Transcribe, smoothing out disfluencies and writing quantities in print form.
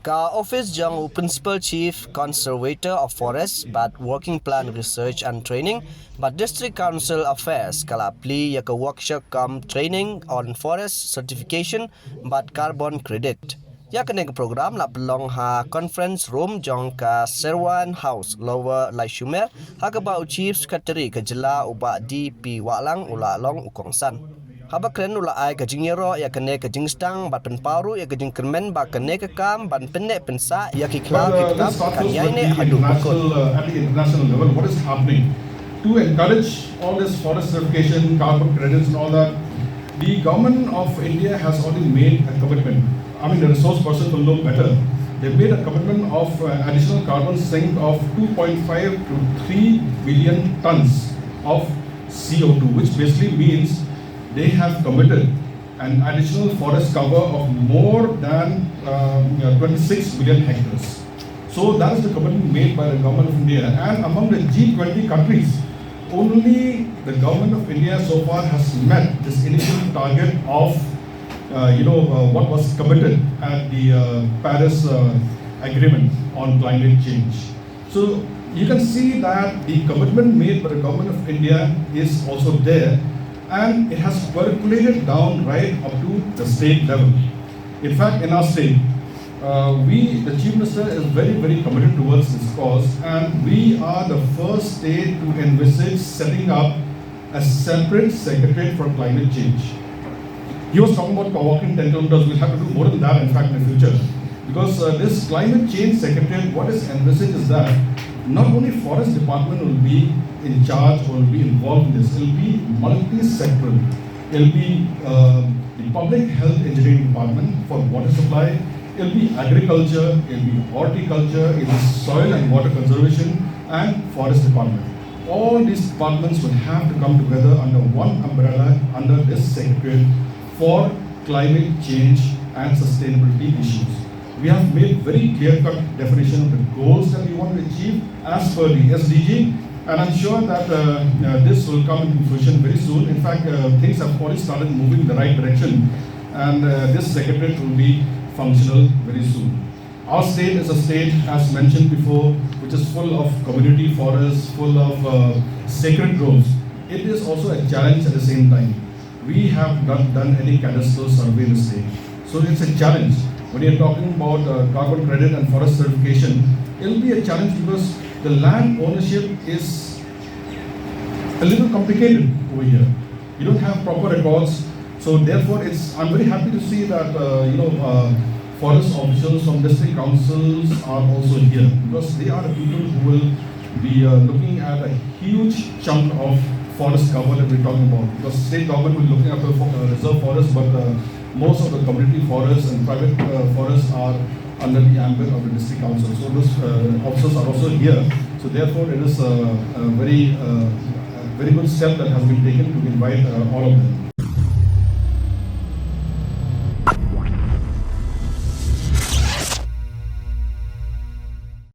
Ka office jang principal chief conservator of forests but working plan research and training but district council affairs kala pli ya ka workshop come training on forest certification but carbon credit. Ya kene ke program la belong ha conference room jong ka Serwan House Lower Laishumer ha ka ba chief secretary ke jela uba DP Walang ula long ukongsan. Haba kren ula ai ka jingero ya kene ka jingstang bat pen paru ya ka jingkermen ba kene ka kam ban penne pensa ya ki klau ki Let's kap start kan first yai with ne the hadu bakut. at the international level. What is happening to encourage all this forest certification, carbon credits, and all that? The government of India has already made a commitment. I mean, the resource person will know better. They've made a commitment of additional carbon sink of 2.5 to 3 billion tons of CO2, which basically means they have committed an additional forest cover of more than 26 million hectares. So that is the commitment made by the government of India. And among the G20 countries, only the government of India so far has met this initial target of what was committed at the Paris Agreement on climate change. So you can see that the commitment made by the government of India is also there, and it has percolated down right up to the state level. In fact, in our state, the Chief Minister is very, very committed towards this cause, and we are the first state to envisage setting up a separate secretariat for climate change. He was talking about walking 10 kilometers. We'll have to do more than that, in fact, in the future. Because this climate change secretariat, what is envisaged is that not only forest department will be in charge or will be involved in this, it will be multi-sectoral. It will be the public health engineering department for water supply, it will be agriculture, it will be horticulture, it will be soil and water conservation, and forest department. All these departments will have to come together under one umbrella under this secretariat for climate change and sustainability issues. We have made very clear-cut definition of the goals that we want to achieve as per the SDG, and I'm sure that this will come into fruition very soon. In fact, things have already started moving in the right direction, and this secretariat will be functional very soon. Our state is a state, as mentioned before, which is full of community forests, full of sacred groves. It is also a challenge at the same time. We have not done any cadastral survey in the state, so it's a challenge. When you're talking about carbon credit and forest certification, it will be a challenge because the land ownership is a little complicated over here. You don't have proper records, so therefore I'm very happy to see that forest officials from district councils are also here, because they are the people who will be looking at a huge chunk of forest cover that we're talking about. Because state government will be looking at the reserve forest, but most of the community forests and private forests are under the ambit of the district council. So those officers are also here. So therefore, it is a very good step that has been taken to invite all of them.